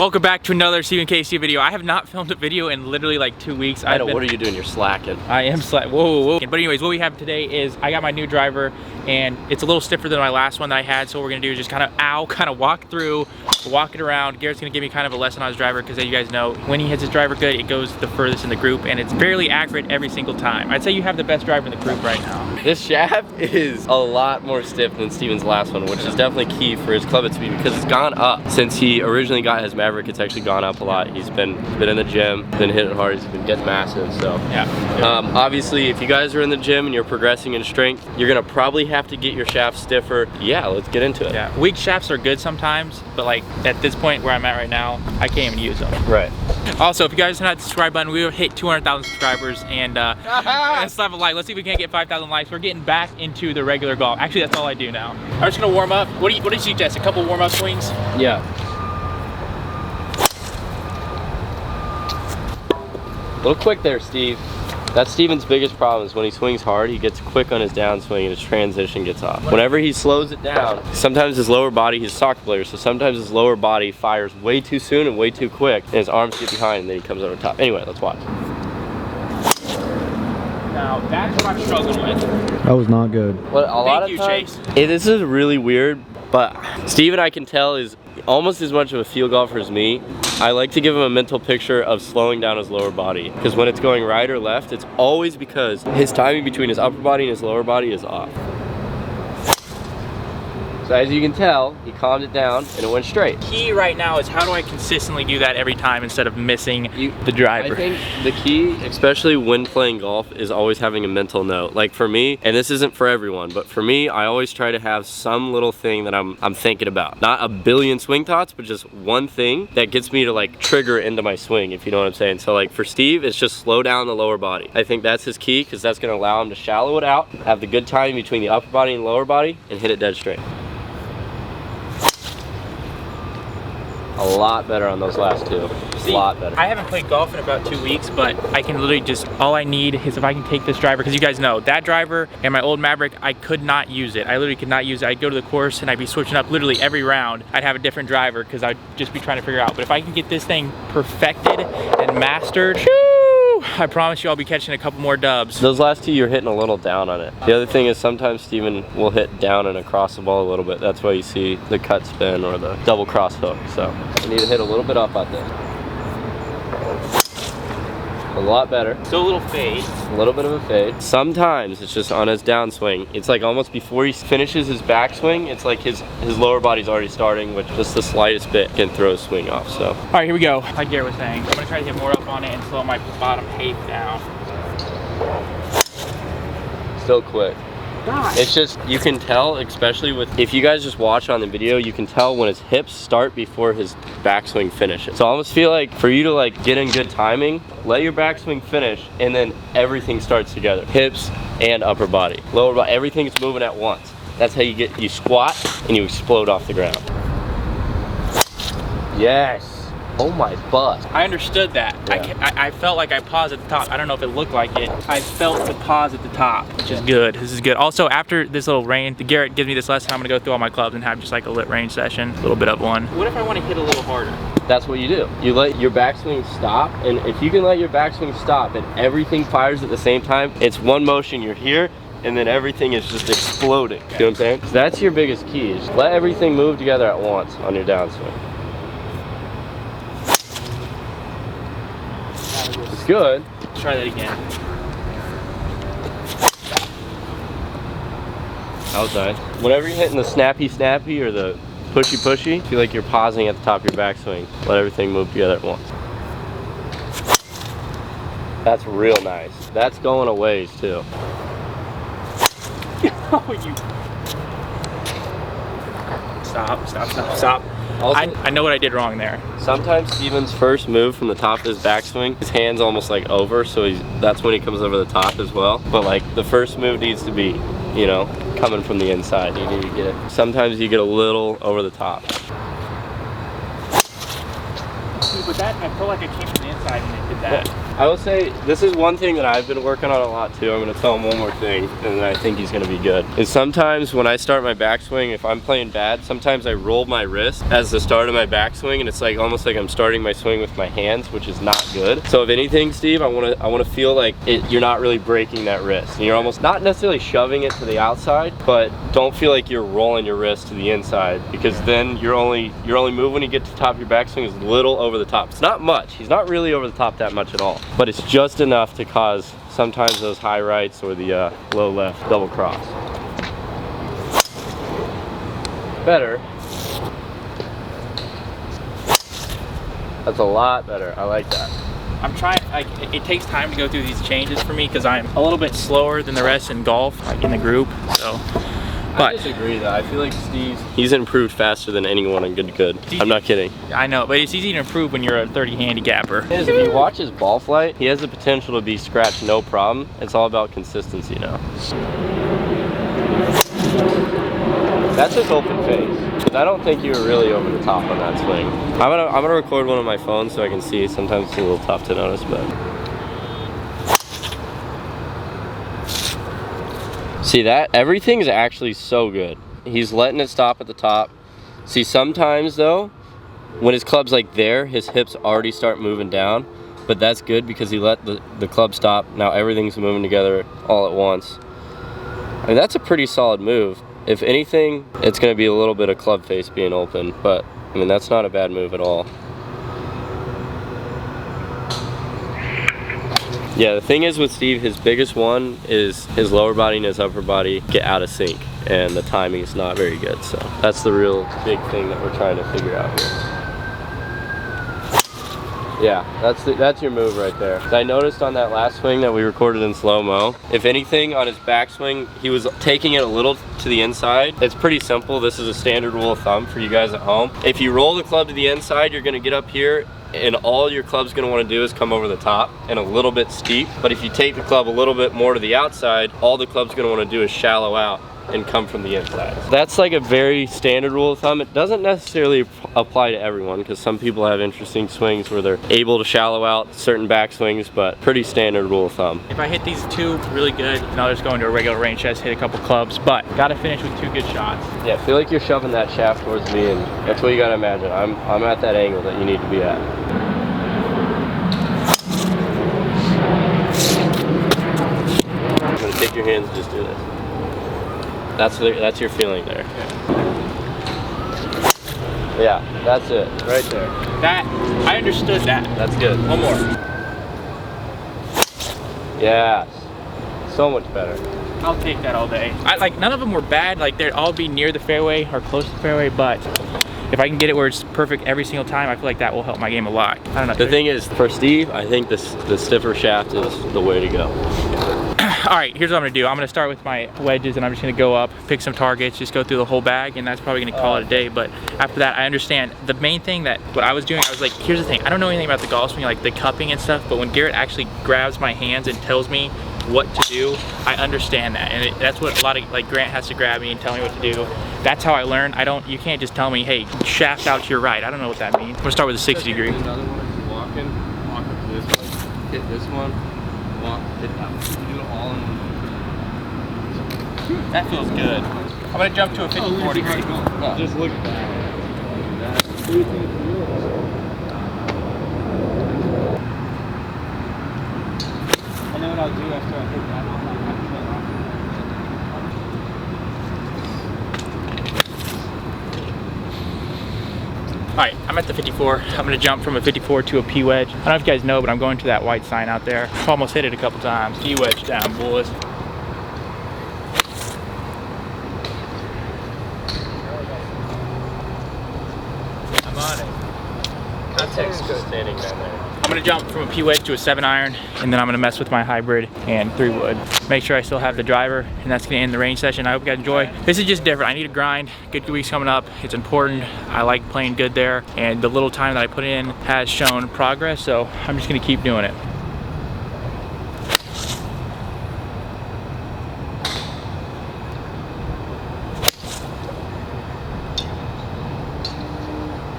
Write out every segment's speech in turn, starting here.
Welcome back to another Stephen KC video. I have not filmed a video in literally like 2 weeks. I know, what are you doing? You're slacking. I am slacking. Whoa. But anyways, what we have today is I got my new driver and it's a little stiffer than my last one that I had. So what we're gonna do is just kind of walk through, walk it around. Garrett's gonna give me kind of a lesson on his driver because as you guys know, when he hits his driver good, it goes the furthest in the group and it's fairly accurate every single time. I'd say you have the best driver in the group right now. This shaft is a lot more stiff than Steven's last one, which is definitely key for his club head speed because it's gone up. Since he originally got his Maverick, it's actually gone up a lot. He's been in the gym, been hitting hard, he's been getting massive, so. Yeah. Obviously, if you guys are in the gym and you're progressing in strength, you're gonna probably have to get your shaft stiffer. Yeah, let's get into it. Yeah, weak shafts are good sometimes, but like at this point where I'm at right now, I can't even use them. Right. Also, if you guys hit that subscribe button, we will hit 200,000 subscribers and let's have a like. Let's see if we can't get 5,000 likes. We're getting back into the regular golf. Actually, that's all I do now. I'm just gonna warm up. What do you suggest? A couple warm up swings? Yeah. A little quick there, Steve. That's Steven's biggest problem is when he swings hard, he gets quick on his downswing and his transition gets off. Whenever he slows it down, sometimes his lower body, he's a soccer player, so sometimes his lower body fires way too soon and way too quick, and his arms get behind and then he comes over top. Anyway, let's watch. Now, that's what I'm struggling with. That was not good. Well, a lot of times, this is really weird, but Steven, I can tell, is almost as much of a field golfer as me. I like to give him a mental picture of slowing down his lower body because when it's going right or left, it's always because his timing between his upper body and his lower body is off. So as you can tell, he calmed it down and it went straight. Key right now is how do I consistently do that every time instead of missing the driver? I think the key, especially when playing golf, is always having a mental note. Like for me, and this isn't for everyone, but for me, I always try to have some little thing that I'm thinking about. Not a billion swing thoughts, but just one thing that gets me to like trigger into my swing, if you know what I'm saying. So like for Steve, it's just slow down the lower body. I think that's his key because that's gonna allow him to shallow it out, have the good timing between the upper body and lower body, and hit it dead straight. A lot better on those last two. See, a lot better. I haven't played golf in about 2 weeks, but I can literally just, all I need is if I can take this driver, because you guys know, that driver and my old Maverick, I could not use it. I literally could not use it. I'd go to the course and I'd be switching up literally every round. I'd have a different driver because I'd just be trying to figure out. But if I can get this thing perfected and mastered, I promise you I'll be catching a couple more dubs. Those last two, you're hitting a little down on it. The other thing is sometimes Steven will hit down and across the ball a little bit. That's why you see the cut spin or the double cross hook. So you need to hit a little bit up out there. A lot better. Still a little fade. A little bit of a fade. Sometimes it's just on his downswing. It's like almost before he finishes his backswing, it's like his lower body's already starting, which just the slightest bit can throw his swing off. So. All right, here we go. Like Garrett was saying, I'm gonna try to get more up on it and slow my bottom height down. Still quick. God. It's just, you can tell, especially with, if you guys just watch on the video, you can tell when his hips start before his backswing finishes. So I almost feel like for you to like get in good timing, let your backswing finish and then everything starts together. Hips and upper body. Lower body, everything's moving at once. That's how you squat and you explode off the ground. Yes. Oh my butt. I understood that. Yeah. I felt like I paused at the top. I don't know if it looked like it. I felt the pause at the top, which is good. This is good. Also, after this little range, Garrett gives me this lesson. I'm gonna go through all my clubs and have just like a lit range session, a little bit of one. What if I want to hit a little harder? That's what you do. You let your backswing stop, and if you can let your backswing stop and everything fires at the same time, it's one motion, you're here, and then everything is just exploding. You know what I'm saying? So that's your biggest key, is let everything move together at once on your downswing. It's good. Let's try that again. That was nice. Whenever you're hitting the snappy or the pushy, feel like you're pausing at the top of your backswing. Let everything move together at once. That's real nice. That's going a ways too. Oh, you. Stop. Also, I know what I did wrong there. sometimes Steven's first move from the top of his backswing, his hand's almost like over, so that's when he comes over the top as well. But like the first move needs to be, you know, coming from the inside. You need to get it. Sometimes you get a little over the top. with that, I feel like I came from the inside and it did that. I will say, this is one thing that I've been working on a lot too. I'm gonna tell him one more thing, and then I think he's gonna be good. Is sometimes when I start my backswing, if I'm playing bad, sometimes I roll my wrist as the start of my backswing, and it's like almost like I'm starting my swing with my hands, which is not good. So if anything, Steve, I wanna feel like you're not really breaking that wrist. And you're almost not necessarily shoving it to the outside, but don't feel like you're rolling your wrist to the inside, because then your only move when you get to the top of your backswing is a little over the top. It's not much. He's not really over the top that much at all, but it's just enough to cause sometimes those high rights or the low left double cross. Better. That's a lot better. I like that. I'm trying, like, it takes time to go through these changes for me because I'm a little bit slower than the rest in golf, like in the group, so. But I disagree though. I feel like he's improved faster than anyone in good. I'm not kidding. I know, but it's easy to improve when you're a 30 handicapper. If you watch his ball flight, he has the potential to be scratched no problem. It's all about consistency now. That's just open face. Because I don't think you were really over the top on that swing. I'm gonna record one on my phone so I can see. Sometimes it's a little tough to notice, but. See that? Everything's actually so good. He's letting it stop at the top. See, sometimes though, when his club's like there, his hips already start moving down, but that's good because he let the club stop. Now everything's moving together all at once. I mean, that's a pretty solid move. If anything, it's gonna be a little bit of club face being open, but I mean, that's not a bad move at all. Yeah, the thing is with Steve, his biggest one is his lower body and his upper body get out of sync, and the timing is not very good. So that's the real big thing that we're trying to figure out here. Yeah, that's your move right there. I noticed on that last swing that we recorded in slow-mo, if anything on his backswing, he was taking it a little to the inside. It's pretty simple. This is a standard rule of thumb for you guys at home. If you roll the club to the inside, you're gonna get up here and all your club's gonna wanna do is come over the top and a little bit steep. But if you take the club a little bit more to the outside, all the club's gonna wanna do is shallow out and come from the inside. That's like a very standard rule of thumb. It doesn't necessarily apply to everyone because some people have interesting swings where they're able to shallow out certain backswings, but pretty standard rule of thumb. If I hit these two really good, then I'll just go into a regular range test, hit a couple clubs, but gotta finish with 2 good shots. Yeah, feel like you're shoving that shaft towards me, and that's what you gotta imagine. I'm at that angle that you need to be at. I'm gonna take your hands and just do this. That's your feeling there. Yeah, that's it, right there. That, I understood that. That's good. One more. Yes, so much better. I'll take that all day. Like, none of them were bad, like they'd all be near the fairway or close to the fairway, but if I can get it where it's perfect every single time, I feel like that will help my game a lot. I don't know. The thing is, for Steve, I think the stiffer shaft is the way to go. All right, here's what I'm gonna do. I'm gonna start with my wedges and I'm just gonna go up, pick some targets, just go through the whole bag, and that's probably gonna call it a day. But after that, I understand the main thing that what I was doing, I was like, here's the thing, I don't know anything about the golf swing, like the cupping and stuff, but when Garrett actually grabs my hands and tells me what to do, I understand that. And that's what a lot of, like, Grant has to grab me and tell me what to do. That's how I learn. You can't just tell me, hey, shaft out to your right. I don't know what that means. I'm gonna start with a 60 degree. Another one is walk up this way, hit this one, walk, hit that one. You do it all in one. That feels good. I'm gonna jump to a 54 degree. Yeah. Just look at that. I know what I'll do after I hit that one. All right, I'm at the 54. I'm gonna jump from a 54 to a P wedge. I don't know if you guys know, but I'm going to that white sign out there. Almost hit it a couple times. P wedge down, boys. I'm on it. Context good standing down there. I'm gonna jump from a P wedge to a 7-iron, and then I'm gonna mess with my hybrid and 3-wood. Make sure I still have the driver, and that's gonna end the range session. I hope you guys enjoy. This is just different. I need to grind. Good weeks coming up. It's important. I like playing good there, and the little time that I put in has shown progress, so I'm just gonna keep doing it.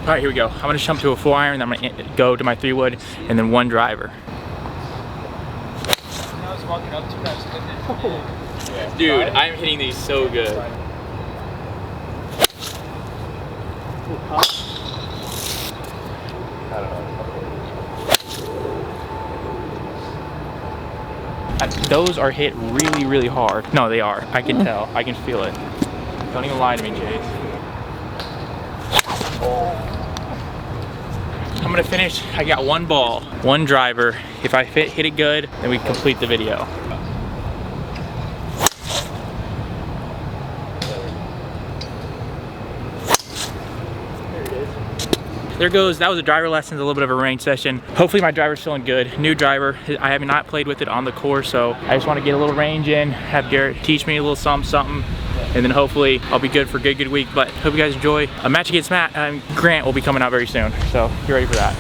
All right, here we go. I'm gonna jump to a 4-iron, then I'm gonna go to my 3-wood, and then 1 driver. I was walking up to that. Dude, I'm hitting these so good. Those are hit really, really hard. No, they are. I can tell. I can feel it. Don't even lie to me, Chase. I'm gonna finish. I got 1 ball, 1 driver. If I hit it good, then we complete the video. There goes, that was a driver lesson, a little bit of a range session. Hopefully my driver's feeling good. New driver, I have not played with it on the course, so I just want to get a little range in, have Garrett teach me a little something, and then hopefully I'll be good for a good week. But hope you guys enjoy. A match against Grant will be coming out very soon, so get ready for that.